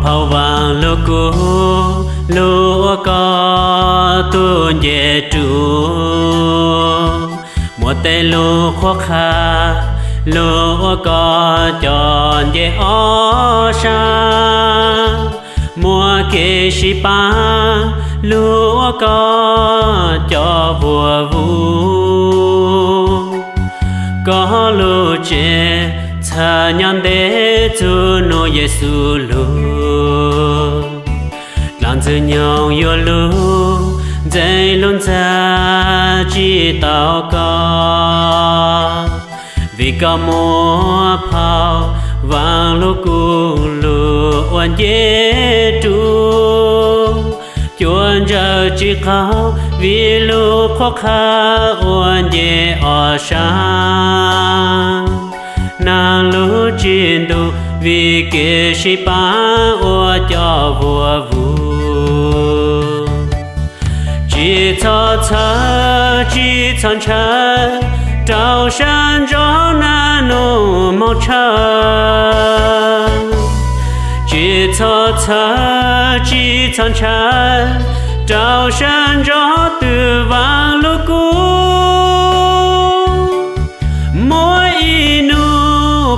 phao vàng lô cô lô có tuôn về trụ một tay lô khó khăn lô có chọn về ó sa mùa kê sĩ ba lúa có cho vua vu có lúa chè thà nhang để chú nô Giêsu lúa làm từ nhau yêu lúa dây luôn ra chỉ tao có vì có mua phao vàng lúa cu lúa oan dễ tru chuan giờ chỉ khao vì lúa khó khăn oan dễ ở sang nàng lúa chiến đấu vì kẻ sĩ ba oa cho vua vu chỉ cho cha chỉ chọn cha trao san cho na nô màu trắng chỉ cho cha chỉ chọn cha trao san cho từ vàng lúa cũ mỗi inu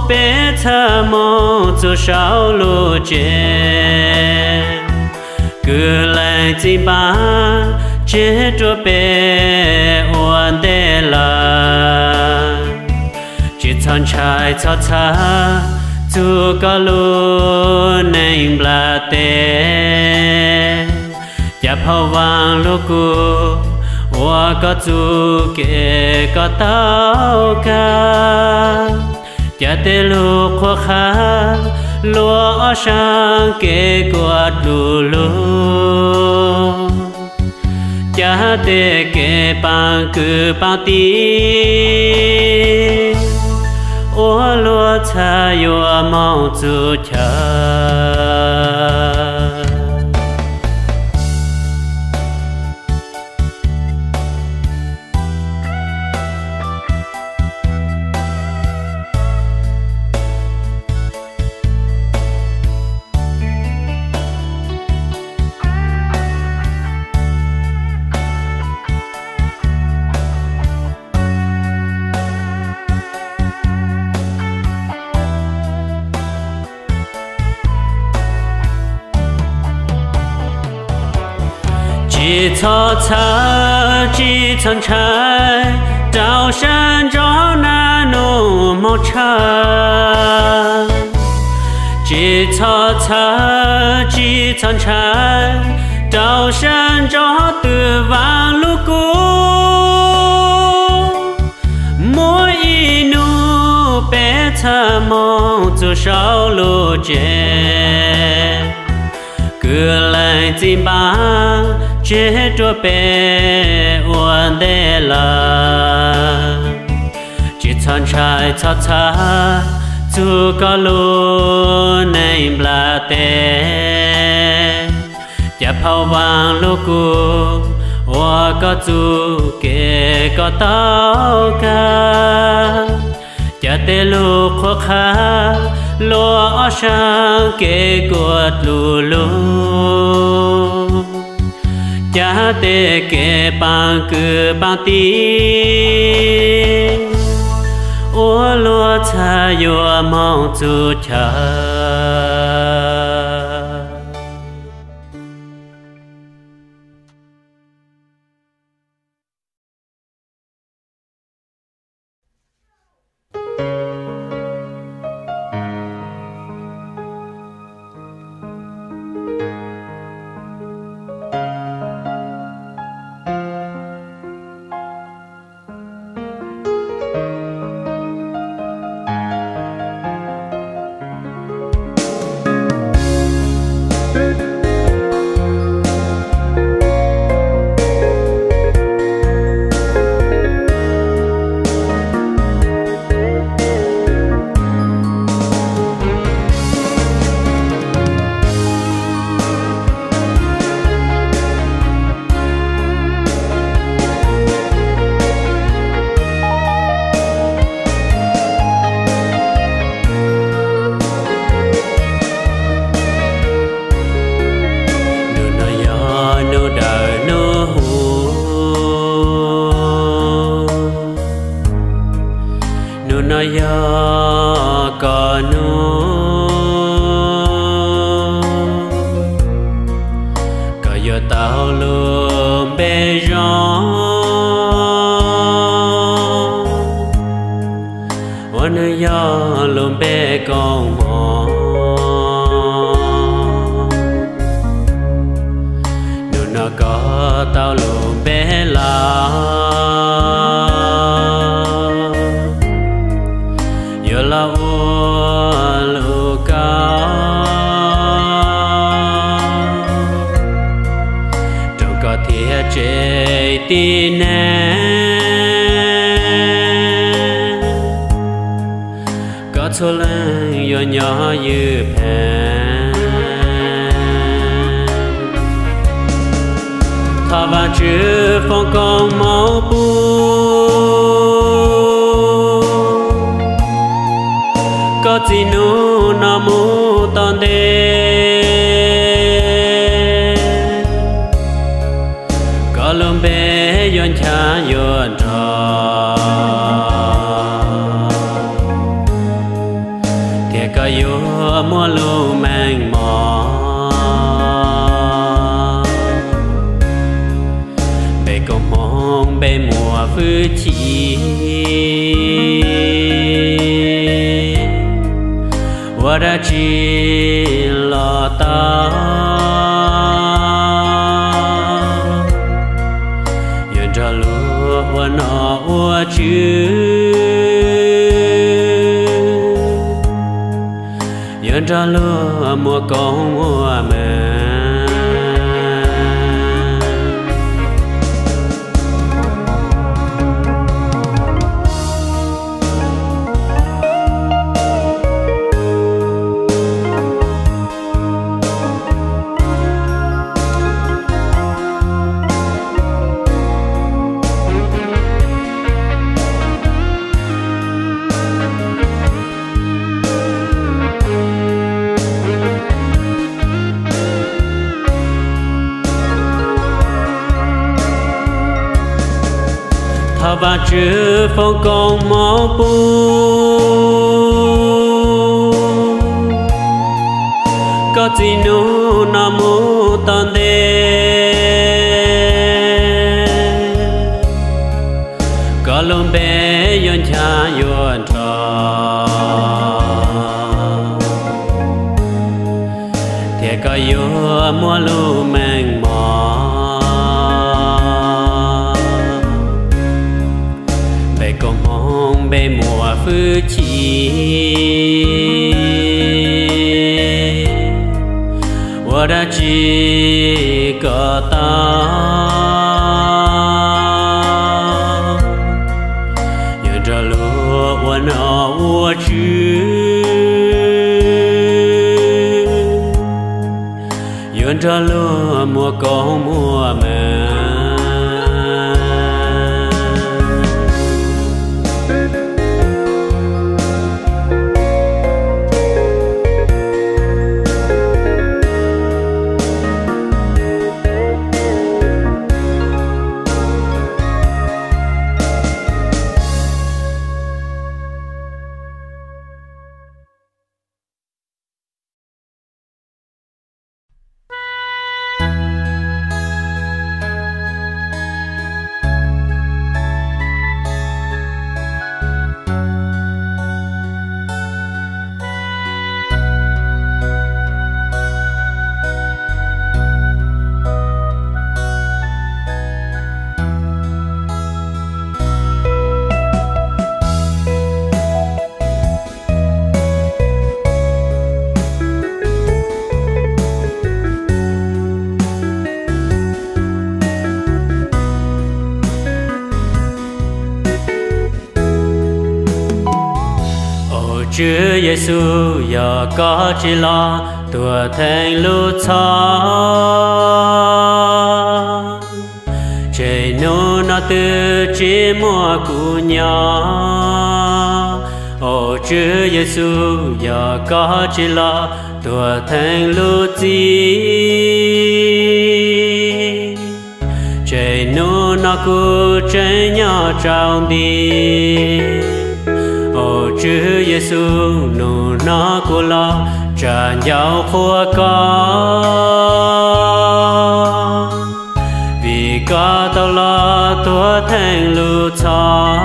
bé thà mò cho sao lúa chè cứ lại chỉ ba chế cho bé oan đê la chỉ chọn trái cho cha chú có luôn nên là tê chả phao vàng lúa cũ hoa có chú kê có tao ca chả tê lúa khó khăn lúa sang kê quạt lúa lúa chả tê kê bằng cứ bao tí ô lúa cha yêu mong chú cha chỉ cho cha chỉ chọn trái trao san cho na nô màu trắng chỉ cho cha chỉ chọn trái trao san cho từ vàng lúa cũ mỗi inu bé thà mong cho sao lúa chè cứ lại chỉ ba chế cho bé oan đê la chỉ chọn trái cho cha chú có luôn nên là tê chả phao vàng lúa cũ hoa có chú kê có tao ca chả tê lúa khó khăn lúa sang kê quạt lúa lúa chả tê kê bằng cứ bằng tí ô lúa cha yêu mong chú cha nô có giờ tao luôn bê gióวันยอลมเปกองหมอนูนก็เต้าลมเปลาอยู่ละวัวลูกาจงก็เทียเจตีแน่cho lên yo nhỏ như phèn thà và chữ phong con máu bu có gì nu na mu tan đê có lùm bé yon cha yon trò có yêu mua lưu mang mò bề công mong bề mùa phứ chi và đã chỉ lo ta yên cho lúa và nó ua chứ yên cho lúa mùa con mùa mẹ và chữ phong con máu bu có gì nu na mu tan đê có lông bé yon cha yon trò thiệt có yêu mua lu mang mò con mong bề mùa phứ chi và đã chỉ có ta nhớ ra lúa và nó ua chứ nhớ ra lúa mùa con mùa mẹ Chúa Giêsu giờ có chỉ lo tua thành lũ cha trời nô nó từ chỉ mua cụ nhỏ ô Chúa Giêsu giờ có chỉ lo tua thành lũ chi trời nô nó cụ trời nhỏ trong đi ô chữ Giêsu nụ nó của lo trả nhau khua con vì có tao lo tua thành lưu cho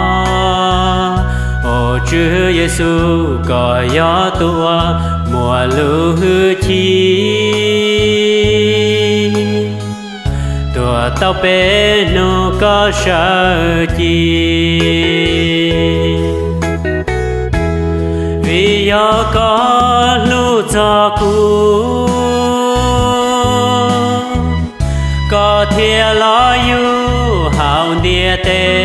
ô chữ Giêsu có gió tua mùa lưu hư chi tua tao bé nó có sợ chi vì gió có lưu cho cũ có thể lo yêu hào địa tê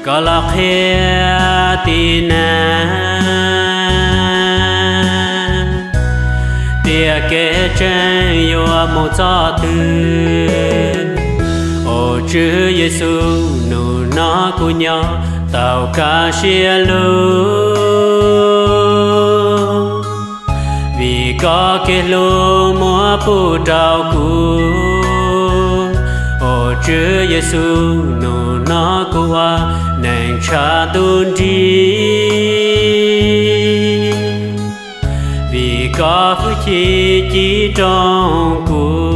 có lọc hè tin tia kê chân yêu một gió tư ô chữ Giêsu nụ nó của nhau tao ca xia lưu vì có cái lô mua bù trào cũ ô chữ Giêsu nụ nó của nàng cha tuôn đi vì có phước chỉ trong cuộc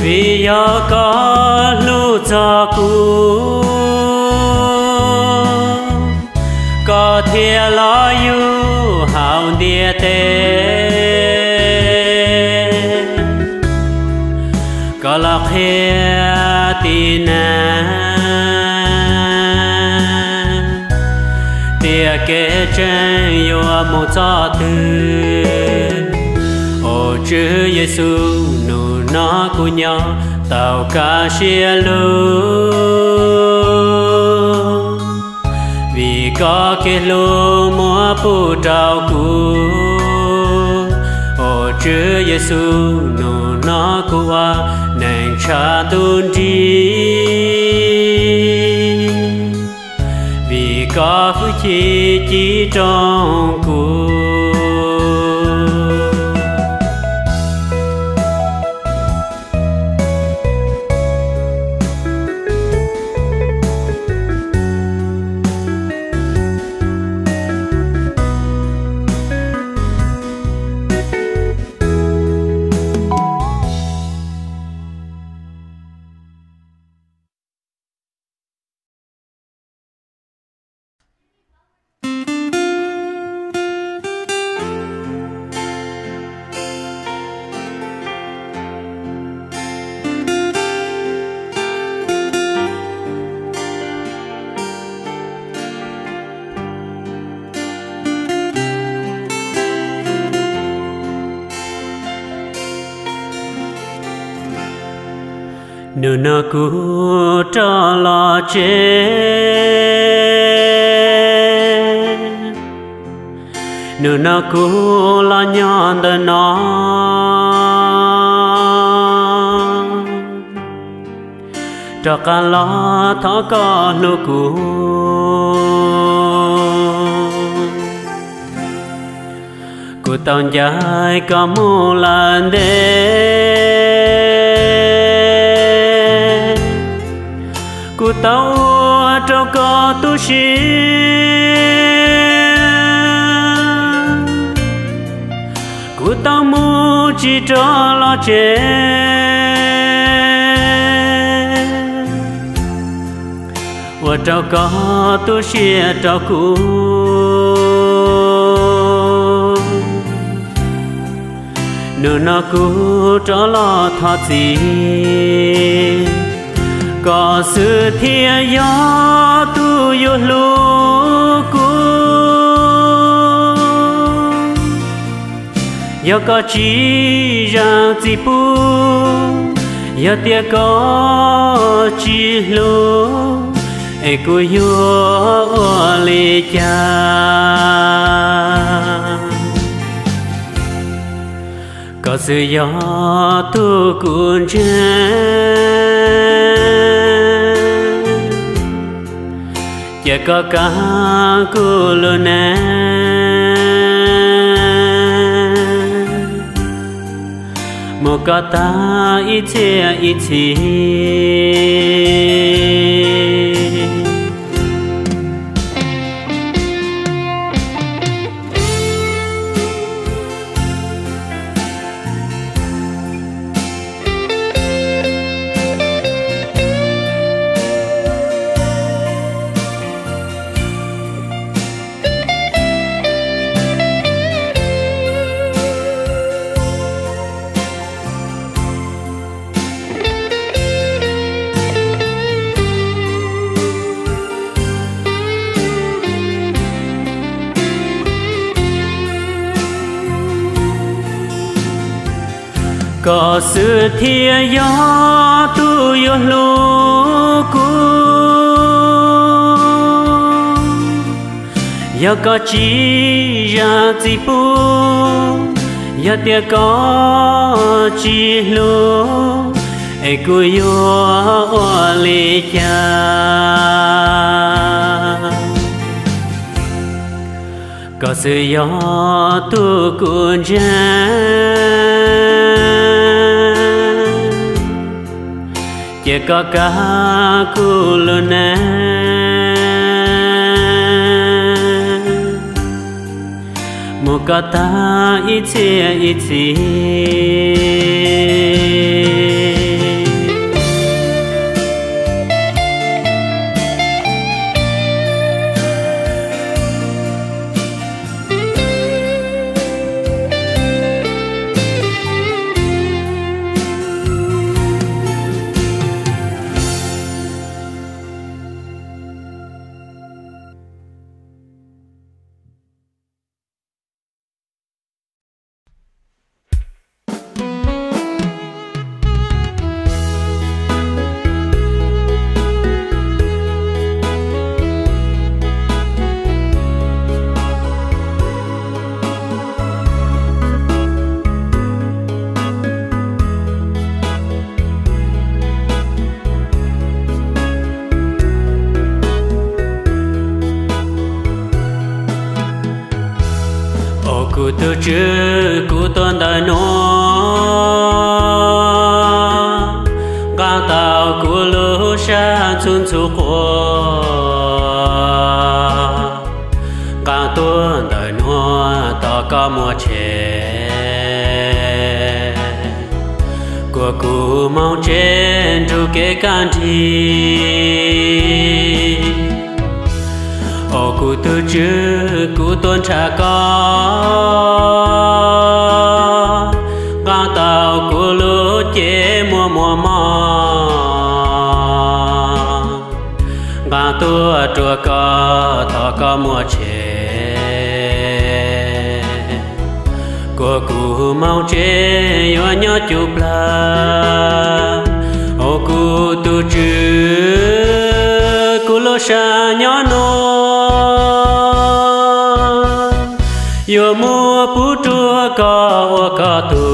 vì gió có lưu cho cũ có thể lo yêu hào địa tê có lọc hè tin tia kê chân yêu một gió tư ô chữ Giêsu nụ nó của nhau tao ca xia lưu vì có cái lô mua bù trào cũ ô chữ Giêsu nụ nó của nàng cha tuôn đi vì có phước chỉ trong cuộc nụ nó cũ cho lo chết nụ nó cũ lo nhon đời nó cho cả lo thó có nụ cũ của tao dài có một lần của tao cho có tu sĩ của tao muốn chỉ cho lo chết và cho có tu sĩ cho cũ nụ nó cũ cho lo thoát gì có sự thiên gió tu yêu lu cu do có chỉ rằng chỉ bu giờ tia có chỉ lô ai cô yo lê cha có sự gió tu cuốn chỉ có cả cô luôn nè một cái ta ít chi có sự thiên gió tu yêu lu cu giờ có chỉ ra chỉ bu giờ tia có chỉ lu ai cu yêu lê cha có sự gió tu cuốn chỉ có cả cô luôn nè một cái ta ít chi tu chữ cụ tuân đời nó găng tàu cụ lũ sang xuân su qua găng tuân đời nó ta có mùa trẻ của cụ mong trên tru kế can thi ô cụ tu chữ cụ tuân trả có găng tàu cụ lũ chế mùa mò găng tua chùa có thọ có mùa chế của cụ mau chế yo nhớ chụp la ô cụ tu chữ cụ lô sa nhớ nô yo mua pu chua có tu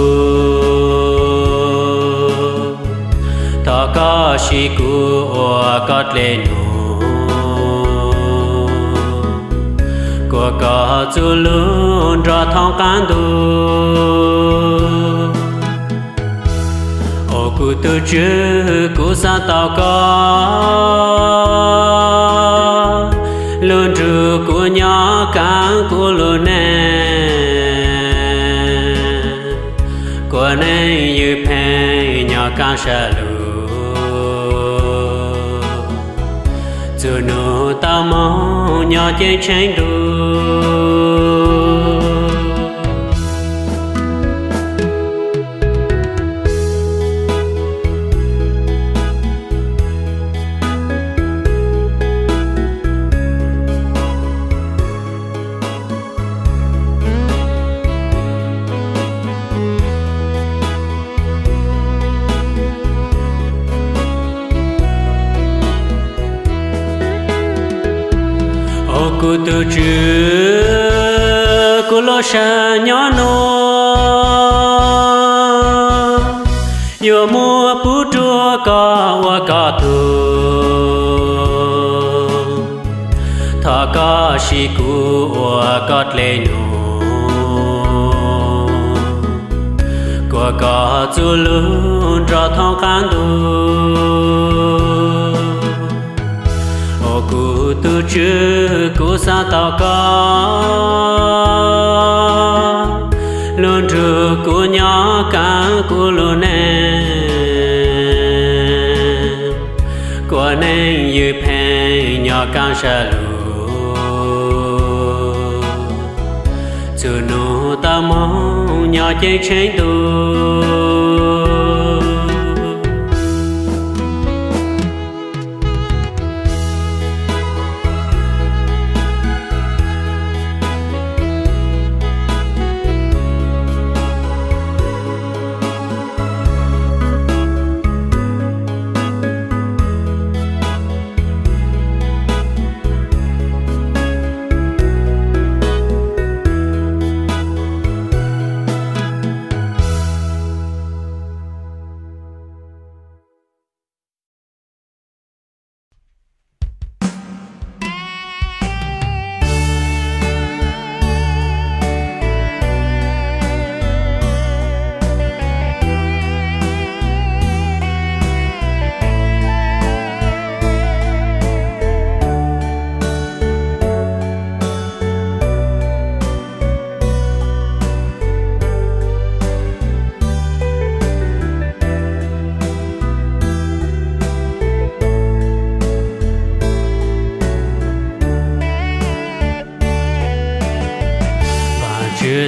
ta có shi cu có lệ nu có chu luôn ra thong can tu ô cụ tu chữ cụ sa tao có luôn trừ của nhỏ càng của luôn nè của nên như phê nhỏ càng sợ lù dù nụ tao mong nhỏ trên tranh đu cô tu chữ cô lo xa nhỏ nó yo mua bút chua có thu thọ có si cu có lệ nụ có chú luôn cho thong kháng đu ô cụ tu chữ cụ sa tao có luôn trừ cụ nhỏ cả cụ luôn nè cụ nên như phe nhỏ càng xa lù chú nụ ta mong nhỏ chơi chơi tu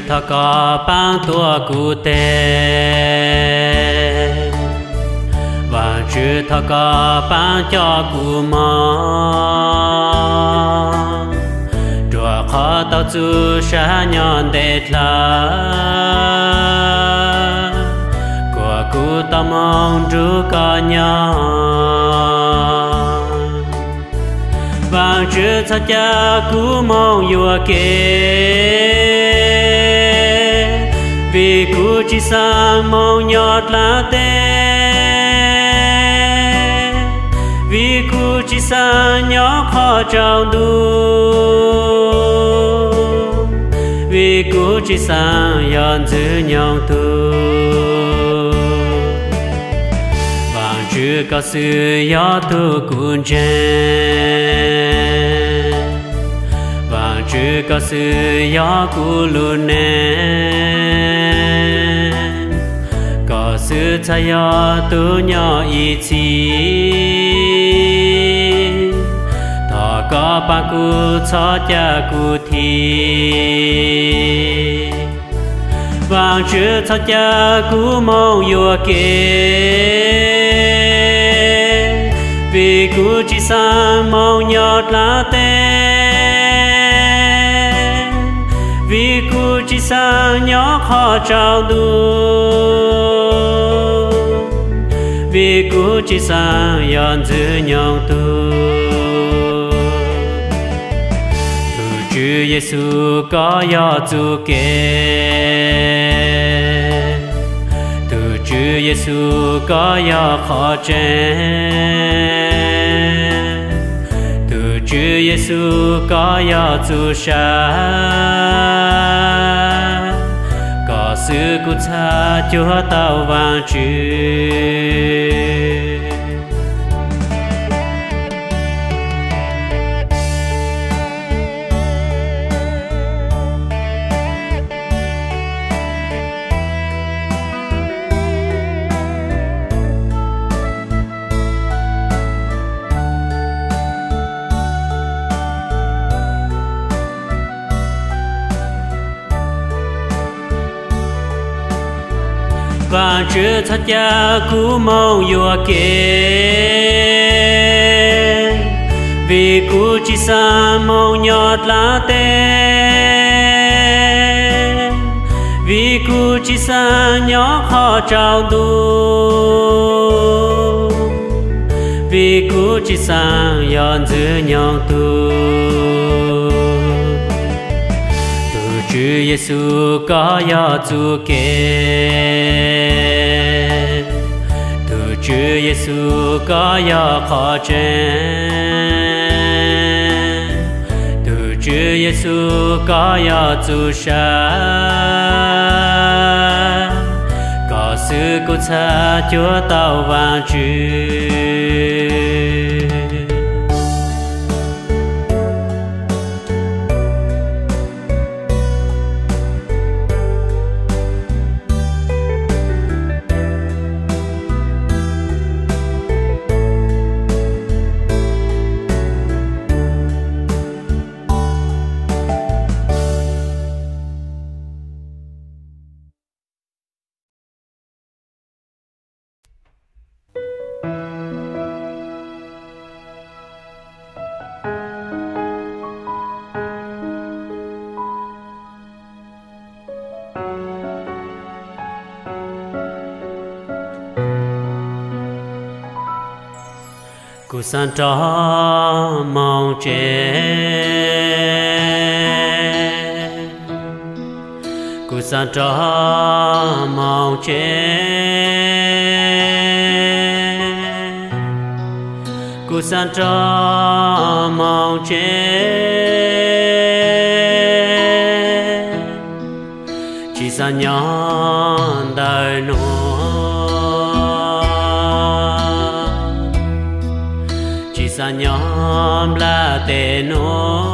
thọ có ban tua cụ tê và chữ thọ có ban cho cụ mò chùa khó tao chú xa nhọn để là của cụ tao mong chú có nhỏ và chữ thọ cha cụ mong yêu kê vì cụ chỉ sang mong nhọt lá tê vì cụ chỉ sang nhỏ khó trao đu vì cụ chỉ sang yon giữ nhau tu vàng chưa có sự gió tu cuốn chen vàng chưa có sự gió cụ luôn nè có sự thay gió tu nhỏ ý chí thọ có ba cụ cho cha cụ thi vàng chưa cho cha cụ mong yêu kê vì cụ chỉ sang mong nhọt lá tê vì cụ chỉ sang nhỏ khó trao đu vì cụ chỉ sang yon giữ nhau tu tu chữ Giêsu có yo tu kê tu chữ Giêsu có yo khó chen tu chữ Giêsu có yo tu sa có sự cụ tha Chúa tao vang chữ và chưa thật cha cú mong yêu kê vì cú chỉ xa mong nhọt lá tê vì cú chỉ xa nhỏ khó trao đu vì cú chỉ xa yon giữ nhau tu Giêsu có yo chu kê tu Chúa Giêsu có yo khó chen tu Chúa Giêsu có yo chu sa có sự cố cha Chúa tao vang chữ Cú san trò mong che cú san trò mong che cú san trò mong che chỉ san nhon đời nô sa nhóm la tê nô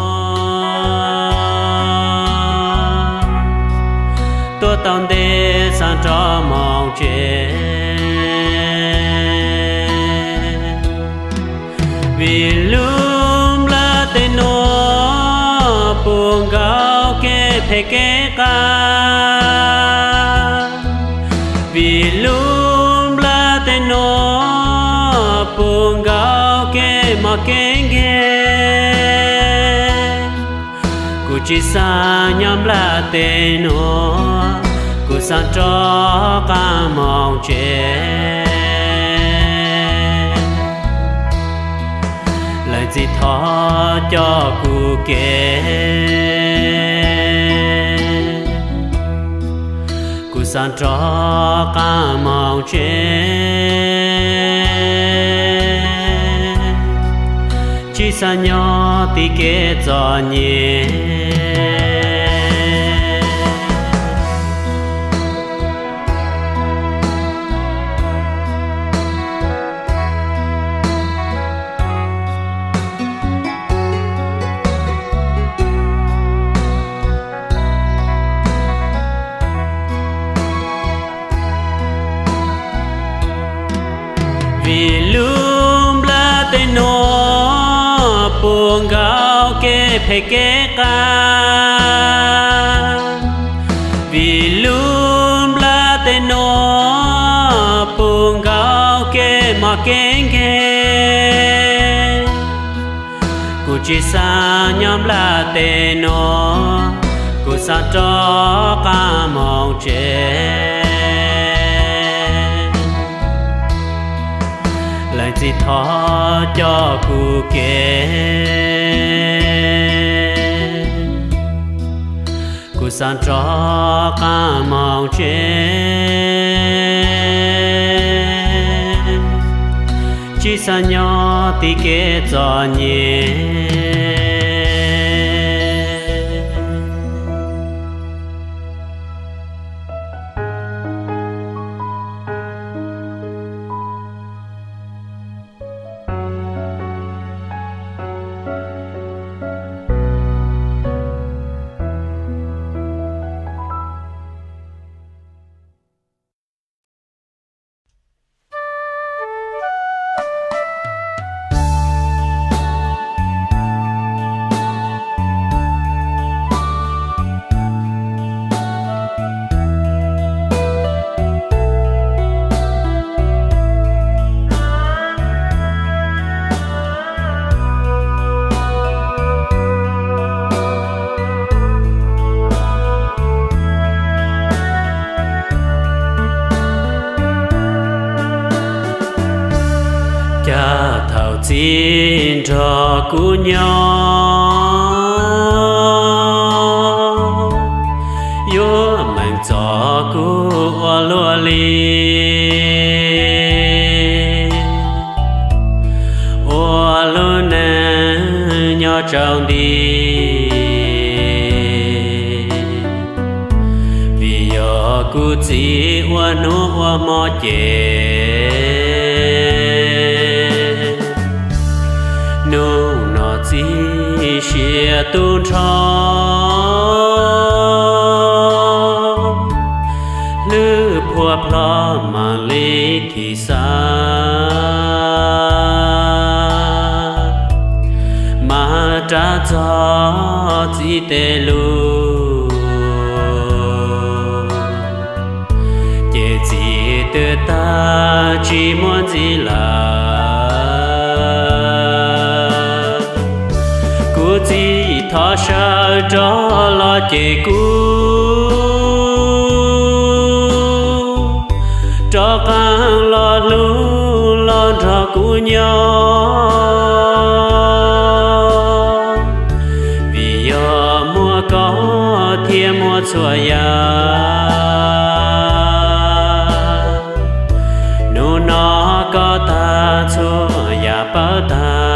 tôi tông đê sang cho mong chế vì lúc la tê nô buông gạo kê phê kê ca vì lúc la tê nô buông gạo mà kén ghé cô chỉ sa nhóm la tê nó cô sa cho ca mong chế lời gì thó cho cô kể cô sa cho ca mong chế chỉ sa nhỏ tí kế cho nhé vì lúc la tê nó buông gạo kê phê kê ca vì lúc la tê nó buông gạo kê mà kén ghé cô chỉ sa nhóm la tê nó cô sa cho ca mong chế lời gì thó cho cô kể cô san cho ca mong chế chỉ sa nhỏ tí kế cho nhé xin cho cú nhau lúa li ô lúa nè nhỏ trong đi vì giờ cứ chỉ ô nụ ô mò chè nụ nó chỉ xia tu lư phua plo mà lý thì xa mà trả cho chỉ tê lu chỉ từ ta chỉ muốn gì là cú chỉ thọ sợ cho lo chỉ cú cho càng lo lu lo cho cú nhau vì giờ mua có thiên mua xua ya nu nó có ta xua ya bao ta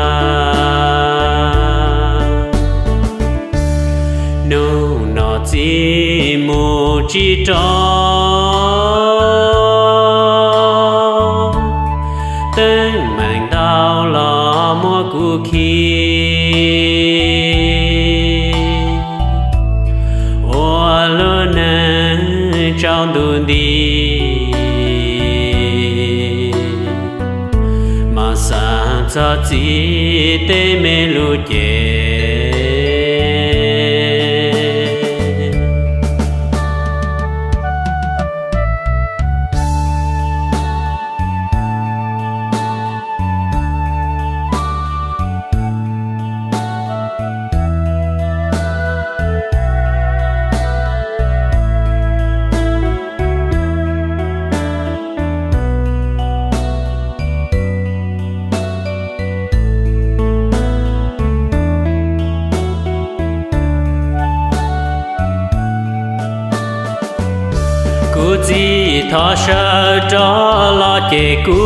nu nó chỉ mu chỉ cho ô lúa nè trong đun đi mà sáng cho chỉ tê mê lu chè cú chỉ thọ sợ cho lo chè cú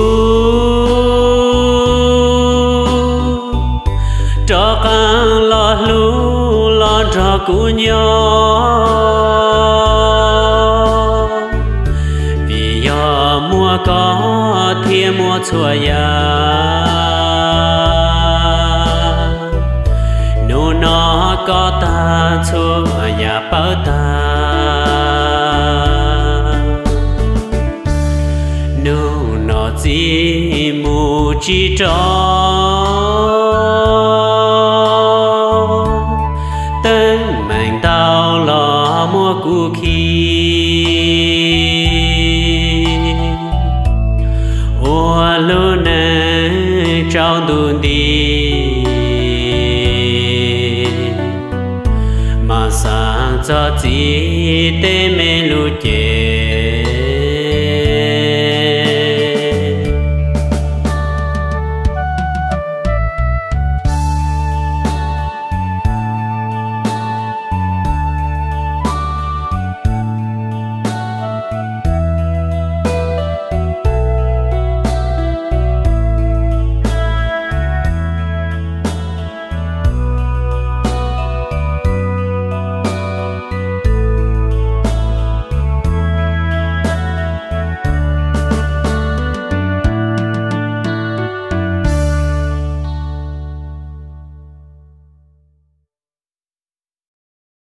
cho càng lo lu lo cho cú nhau vì giờ mua có thiên mua xua ya nu nó có ta xua ya bao ta chỉ mu chỉ cho tên mình tao lo mua cú khi ô lúa nè trong đun đi mà sáng cho chỉ tê mê lu chè